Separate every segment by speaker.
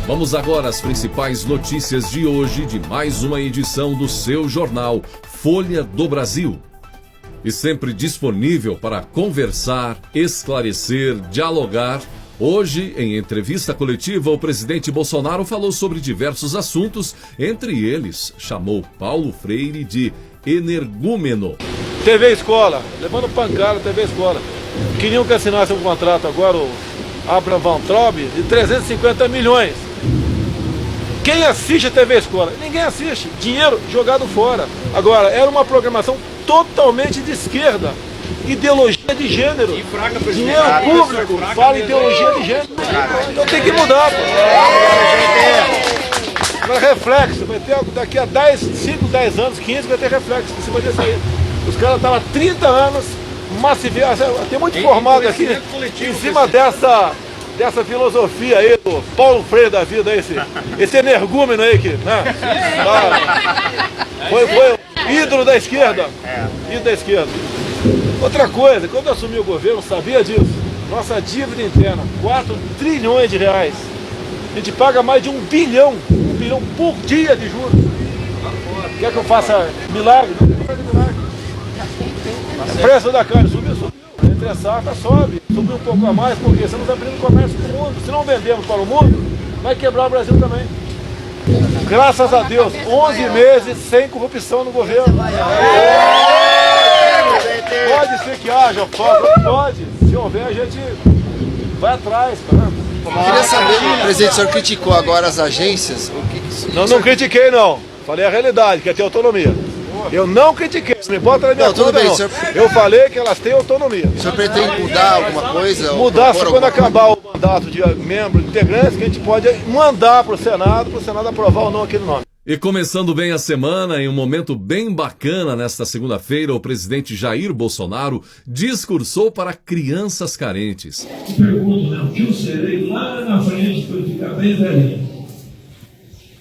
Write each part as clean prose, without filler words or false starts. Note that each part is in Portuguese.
Speaker 1: Vamos agora às principais notícias de hoje de mais uma edição do seu jornal Folha do Brasil. E sempre disponível para conversar, esclarecer, dialogar. Hoje, em entrevista coletiva, o presidente Bolsonaro falou sobre diversos assuntos. Entre eles, chamou Paulo Freire de energúmeno.
Speaker 2: TV Escola, levando pancada, TV Escola. Queriam que assinasse um contrato agora, o Abraham Van Traub, de 350 milhões. Quem assiste a TV Escola? Ninguém assiste. Dinheiro jogado fora. Agora, era uma programação totalmente de esquerda. Ideologia de gênero. Dinheiro público fala ideologia de gênero. Então tem que mudar. Vai reflexo. Vai ter daqui a 5, 10 anos, 15, vai ter reflexo. Você vai ter isso aí. Os caras estavam há 30 anos massificados. Tem muito formado aqui em cima dessa filosofia aí do Paulo Freire da vida, esse energúmeno aí que, né? Foi ídolo da esquerda. Ídolo da esquerda. Outra coisa, quando eu assumi o governo, sabia disso. Nossa dívida interna, 4 trilhões de reais. A gente paga mais de 1 bilhão por dia de juros. Quer que eu faça milagre? O preço da carne subiu. Entre a safra sobe, subiu um pouco a mais, porque estamos abrindo comércio para o mundo. Se não vendemos para o mundo, vai quebrar o Brasil também. Graças a Deus, 11 meses sem corrupção no governo. Pode ser que haja falta, pode. Se houver, a gente vai atrás.
Speaker 3: Eu queria saber, presidente, o senhor criticou agora as agências?
Speaker 2: Não critiquei não. Falei a realidade, que é ter autonomia. Eu não critiquei, não importa na minha conta, não. Senhor... Eu falei que elas têm autonomia.
Speaker 3: O senhor pretende mudar alguma coisa?
Speaker 2: Mudar só quando acabar o mandato de membros, integrantes, que a gente pode mandar para o Senado aprovar ou não aquele nome.
Speaker 1: E começando bem a semana, em um momento bem bacana, nesta segunda-feira, o presidente Jair Bolsonaro discursou para crianças carentes.
Speaker 4: Pergunto, né? O que eu serei lá na frente para ficar bem velhinho?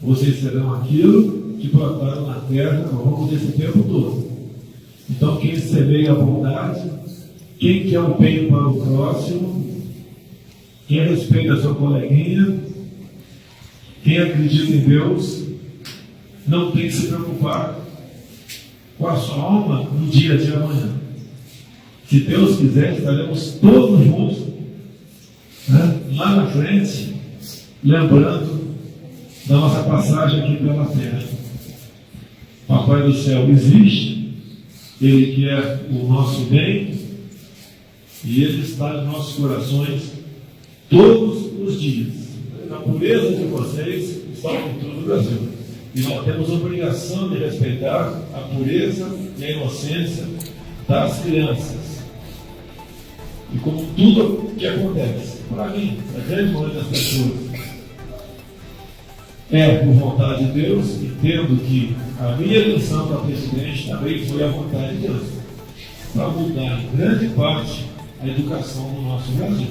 Speaker 4: Vocês serão aquilo que plantaram na terra ao longo desse tempo todo. Então, quem semeia a bondade, quem quer o bem para o próximo, quem respeita seu coleguinha, quem acredita em Deus, não tem que se preocupar com a sua alma no dia de amanhã. Se Deus quiser, estaremos todos juntos, né, lá na frente, lembrando da nossa passagem aqui pela terra. Papai do céu existe, Ele quer o nosso bem e Ele está em nossos corações todos os dias. A pureza de vocês está em todo o Brasil. E nós temos a obrigação de respeitar a pureza e a inocência das crianças. E como tudo que acontece, para mim, para a grande maioria das pessoas, é por vontade de Deus, entendo que a minha eleição para presidente também foi a vontade de Deus, para mudar em grande parte a educação no nosso Brasil.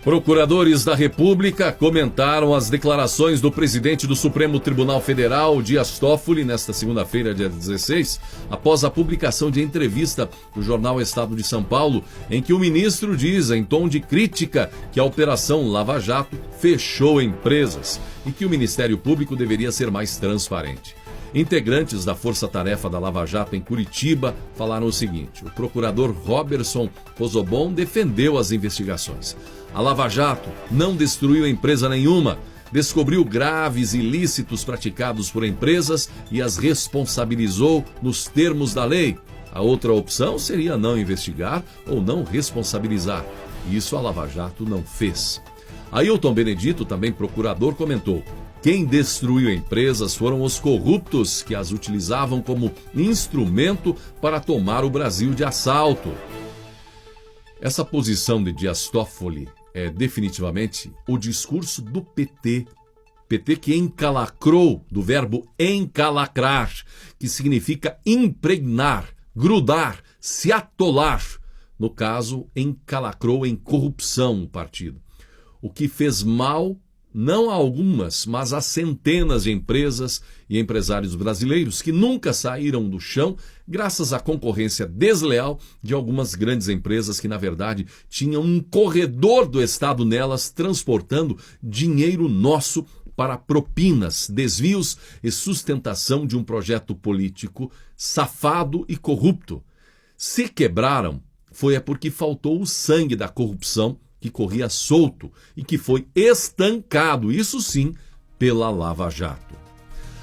Speaker 1: Procuradores da República comentaram as declarações do presidente do Supremo Tribunal Federal, Dias Toffoli, nesta segunda-feira, dia 16, após a publicação de entrevista do jornal Estado de São Paulo, em que o ministro diz, em tom de crítica, que a Operação Lava Jato fechou empresas e que o Ministério Público deveria ser mais transparente. Integrantes da Força Tarefa da Lava Jato em Curitiba falaram o seguinte: o procurador Roberson Pozobon defendeu as investigações. A Lava Jato não destruiu empresa nenhuma, descobriu graves ilícitos praticados por empresas e as responsabilizou nos termos da lei. A outra opção seria não investigar ou não responsabilizar. Isso a Lava Jato não fez. Ailton Benedito, também procurador, comentou: quem destruiu empresas foram os corruptos que as utilizavam como instrumento para tomar o Brasil de assalto. Essa posição de Dias Toffoli é definitivamente o discurso do PT. PT que encalacrou, do verbo encalacrar, que significa impregnar, grudar, se atolar. No caso, encalacrou em corrupção o partido. O que fez mal não a algumas, mas a centenas de empresas e empresários brasileiros que nunca saíram do chão graças à concorrência desleal de algumas grandes empresas que, na verdade, tinham um corredor do Estado nelas transportando dinheiro nosso para propinas, desvios e sustentação de um projeto político safado e corrupto. Se quebraram, foi porque faltou o sangue da corrupção que corria solto e que foi estancado, isso sim, pela Lava Jato.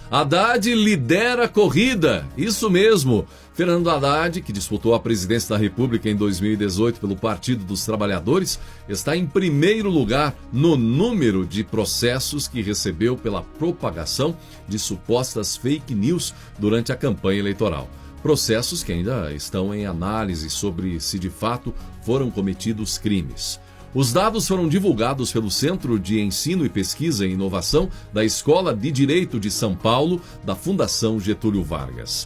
Speaker 1: Haddad lidera a corrida, isso mesmo. Fernando Haddad, que disputou a presidência da República em 2018 pelo Partido dos Trabalhadores, está em primeiro lugar no número de processos que recebeu pela propagação de supostas fake news durante a campanha eleitoral. Processos que ainda estão em análise sobre se de fato foram cometidos crimes. Os dados foram divulgados pelo Centro de Ensino e Pesquisa e Inovação da Escola de Direito de São Paulo, da Fundação Getúlio Vargas.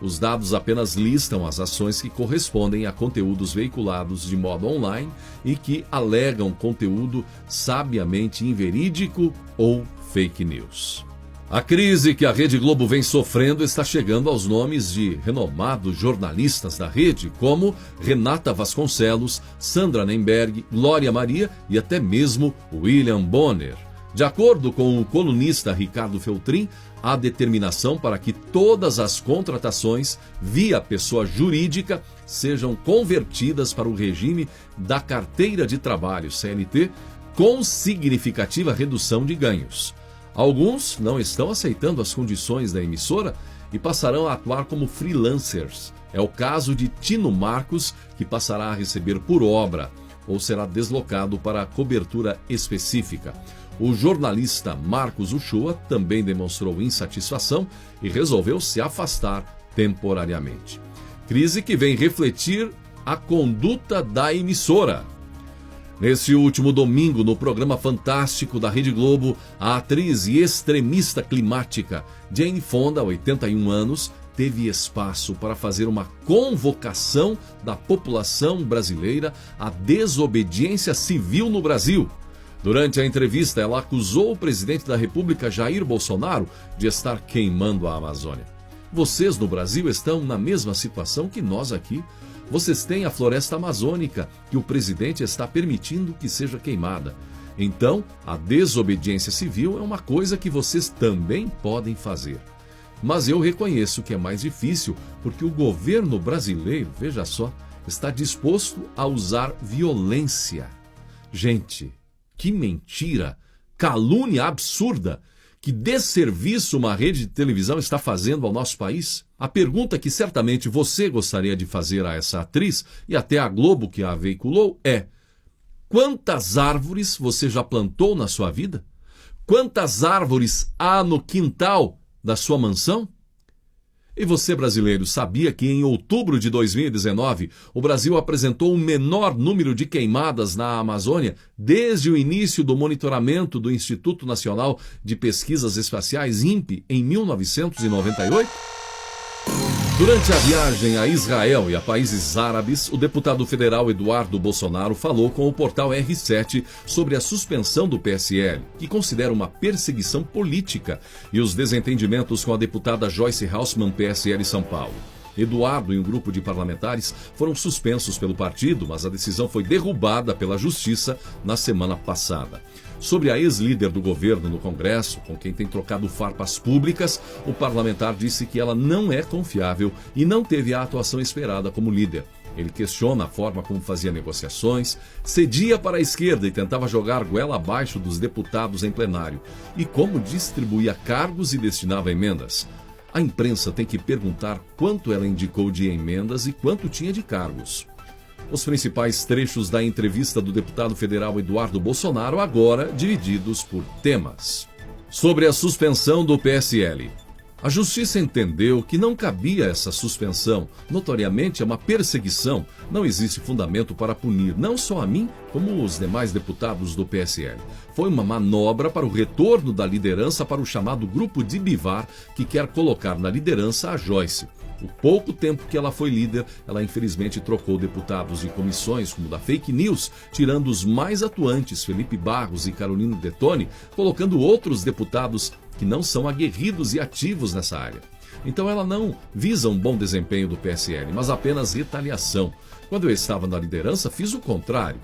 Speaker 1: Os dados apenas listam as ações que correspondem a conteúdos veiculados de modo online e que alegam conteúdo sabiamente inverídico ou fake news. A crise que a Rede Globo vem sofrendo está chegando aos nomes de renomados jornalistas da rede, como Renata Vasconcelos, Sandra Nemberg, Glória Maria e até mesmo William Bonner. De acordo com o colunista Ricardo Feltrin, há determinação para que todas as contratações via pessoa jurídica sejam convertidas para o regime da carteira de trabalho CLT, com significativa redução de ganhos. Alguns não estão aceitando as condições da emissora e passarão a atuar como freelancers. É o caso de Tino Marcos, que passará a receber por obra ou será deslocado para cobertura específica. O jornalista Marcos Uchoa também demonstrou insatisfação e resolveu se afastar temporariamente. Crise que vem refletir a conduta da emissora. Nesse último domingo, no programa Fantástico da Rede Globo, a atriz e extremista climática Jane Fonda, 81 anos, teve espaço para fazer uma convocação da população brasileira à desobediência civil no Brasil. Durante a entrevista, ela acusou o presidente da República, Jair Bolsonaro, de estar queimando a Amazônia. Vocês no Brasil estão na mesma situação que nós aqui. Vocês têm a floresta amazônica, que o presidente está permitindo que seja queimada. Então, a desobediência civil é uma coisa que vocês também podem fazer. Mas eu reconheço que é mais difícil, porque o governo brasileiro, veja só, está disposto a usar violência. Gente, que mentira, calúnia absurda! Que desserviço uma rede de televisão está fazendo ao nosso país? A pergunta que certamente você gostaria de fazer a essa atriz, e até a Globo que a veiculou, é: quantas árvores você já plantou na sua vida? Quantas árvores há no quintal da sua mansão? E você, brasileiro, sabia que em outubro de 2019 o Brasil apresentou o menor número de queimadas na Amazônia desde o início do monitoramento do Instituto Nacional de Pesquisas Espaciais, INPE, em 1998? Durante a viagem a Israel e a países árabes, o deputado federal Eduardo Bolsonaro falou com o portal R7 sobre a suspensão do PSL, que considera uma perseguição política, e os desentendimentos com a deputada Joyce Hausmann, PSL São Paulo. Eduardo e um grupo de parlamentares foram suspensos pelo partido, mas a decisão foi derrubada pela Justiça na semana passada. Sobre a ex-líder do governo no Congresso, com quem tem trocado farpas públicas, o parlamentar disse que ela não é confiável e não teve a atuação esperada como líder. Ele questiona a forma como fazia negociações, cedia para a esquerda e tentava jogar goela abaixo dos deputados em plenário, e como distribuía cargos e destinava emendas. A imprensa tem que perguntar quanto ela indicou de emendas e quanto tinha de cargos. Os principais trechos da entrevista do deputado federal Eduardo Bolsonaro, agora divididos por temas. Sobre a suspensão do PSL. A Justiça entendeu que não cabia essa suspensão. Notoriamente é uma perseguição. Não existe fundamento para punir não só a mim, como os demais deputados do PSL. Foi uma manobra para o retorno da liderança para o chamado Grupo de Bivar, que quer colocar na liderança a Joyce. O pouco tempo que ela foi líder, ela infelizmente trocou deputados de comissões como da fake news, tirando os mais atuantes, Felipe Barros e Carolina Detoni, colocando outros deputados que não são aguerridos e ativos nessa área. Então ela não visa um bom desempenho do PSL, mas apenas retaliação. Quando eu estava na liderança, fiz o contrário.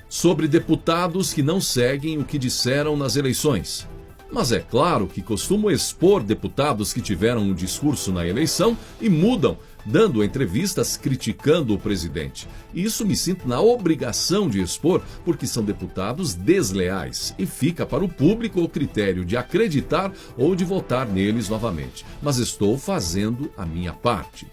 Speaker 1: Sobre deputados que não seguem o que disseram nas eleições. Mas é claro que costumo expor deputados que tiveram um discurso na eleição e mudam, dando entrevistas criticando o presidente. E isso me sinto na obrigação de expor, porque são deputados desleais e fica para o público o critério de acreditar ou de votar neles novamente. Mas estou fazendo a minha parte.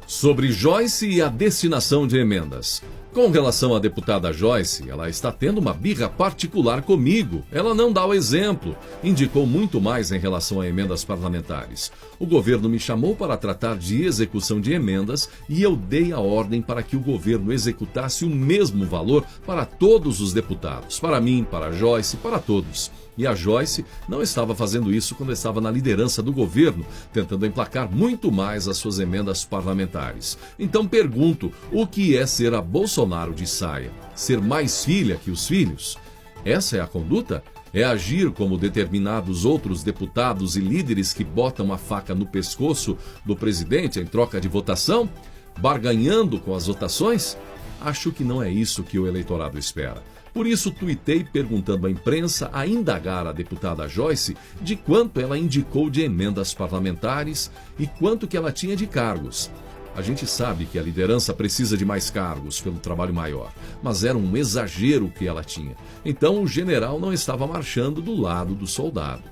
Speaker 1: Sobre Joyce e a destinação de emendas. Com relação à deputada Joyce, ela está tendo uma birra particular comigo. Ela não dá o exemplo. Indicou muito mais em relação a emendas parlamentares. O governo me chamou para tratar de execução de emendas e eu dei a ordem para que o governo executasse o mesmo valor para todos os deputados. Para mim, para a Joyce, para todos. E a Joyce não estava fazendo isso quando estava na liderança do governo, tentando emplacar muito mais as suas emendas parlamentares. Então pergunto, o que é ser a Bolsonaro de saia? Ser mais filha que os filhos? Essa é a conduta? É agir como determinados outros deputados e líderes que botam a faca no pescoço do presidente em troca de votação? Barganhando com as votações? Acho que não é isso que o eleitorado espera. Por isso, tuitei perguntando à imprensa a indagar a deputada Joyce de quanto ela indicou de emendas parlamentares e quanto que ela tinha de cargos. A gente sabe que a liderança precisa de mais cargos pelo trabalho maior, mas era um exagero que ela tinha. Então o general não estava marchando do lado do soldado.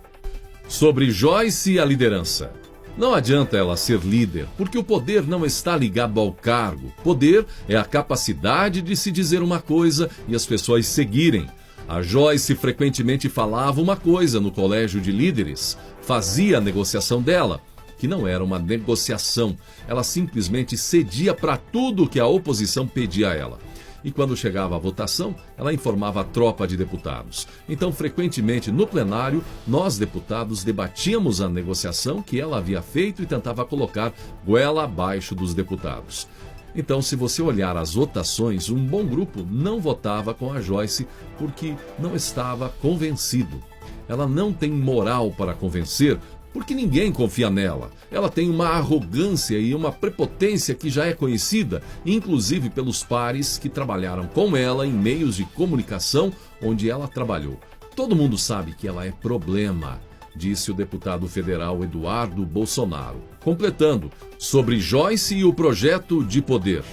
Speaker 1: Sobre Joyce e a liderança. Não adianta ela ser líder, porque o poder não está ligado ao cargo. Poder é a capacidade de se dizer uma coisa e as pessoas seguirem. A Joyce frequentemente falava uma coisa no colégio de líderes, fazia a negociação dela, que não era uma negociação. Ela simplesmente cedia para tudo que a oposição pedia a ela. E quando chegava a votação, ela informava a tropa de deputados. Então, frequentemente, no plenário, nós, deputados, debatíamos a negociação que ela havia feito e tentava colocar goela abaixo dos deputados. Então, se você olhar as votações, um bom grupo não votava com a Joyce porque não estava convencido. Ela não tem moral para convencer, porque ninguém confia nela. Ela tem uma arrogância e uma prepotência que já é conhecida, inclusive pelos pares que trabalharam com ela em meios de comunicação onde ela trabalhou. Todo mundo sabe que ela é problema, disse o deputado federal Eduardo Bolsonaro. Completando, sobre Joyce e o projeto de poder.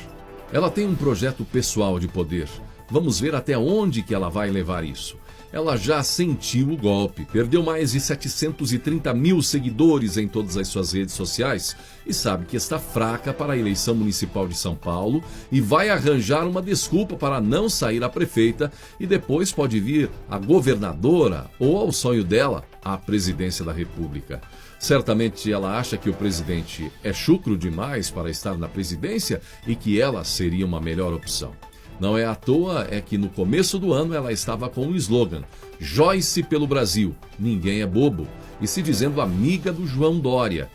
Speaker 1: Ela tem um projeto pessoal de poder. Vamos ver até onde que ela vai levar isso. Ela já sentiu o golpe, perdeu mais de 730 mil seguidores em todas as suas redes sociais e sabe que está fraca para a eleição municipal de São Paulo e vai arranjar uma desculpa para não sair a prefeita e depois pode vir a governadora ou, ao sonho dela, a presidência da República. Certamente ela acha que o presidente é chucro demais para estar na presidência e que ela seria uma melhor opção. Não é à toa é que no começo do ano ela estava com um slogan, Joyce pelo Brasil, ninguém é bobo, e se dizendo amiga do João Dória.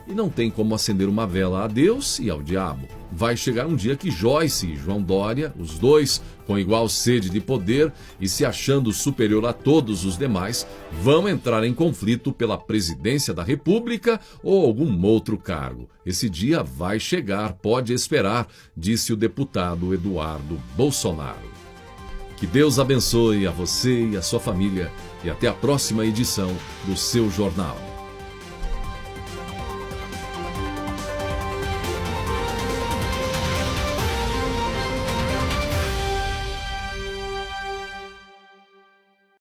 Speaker 1: E não tem como acender uma vela a Deus e ao diabo. Vai chegar um dia que Joyce e João Dória, os dois com igual sede de poder e se achando superior a todos os demais, vão entrar em conflito pela presidência da República ou algum outro cargo. Esse dia vai chegar, pode esperar, disse o deputado Eduardo Bolsonaro. Que Deus abençoe a você e a sua família e até a próxima edição do seu jornal.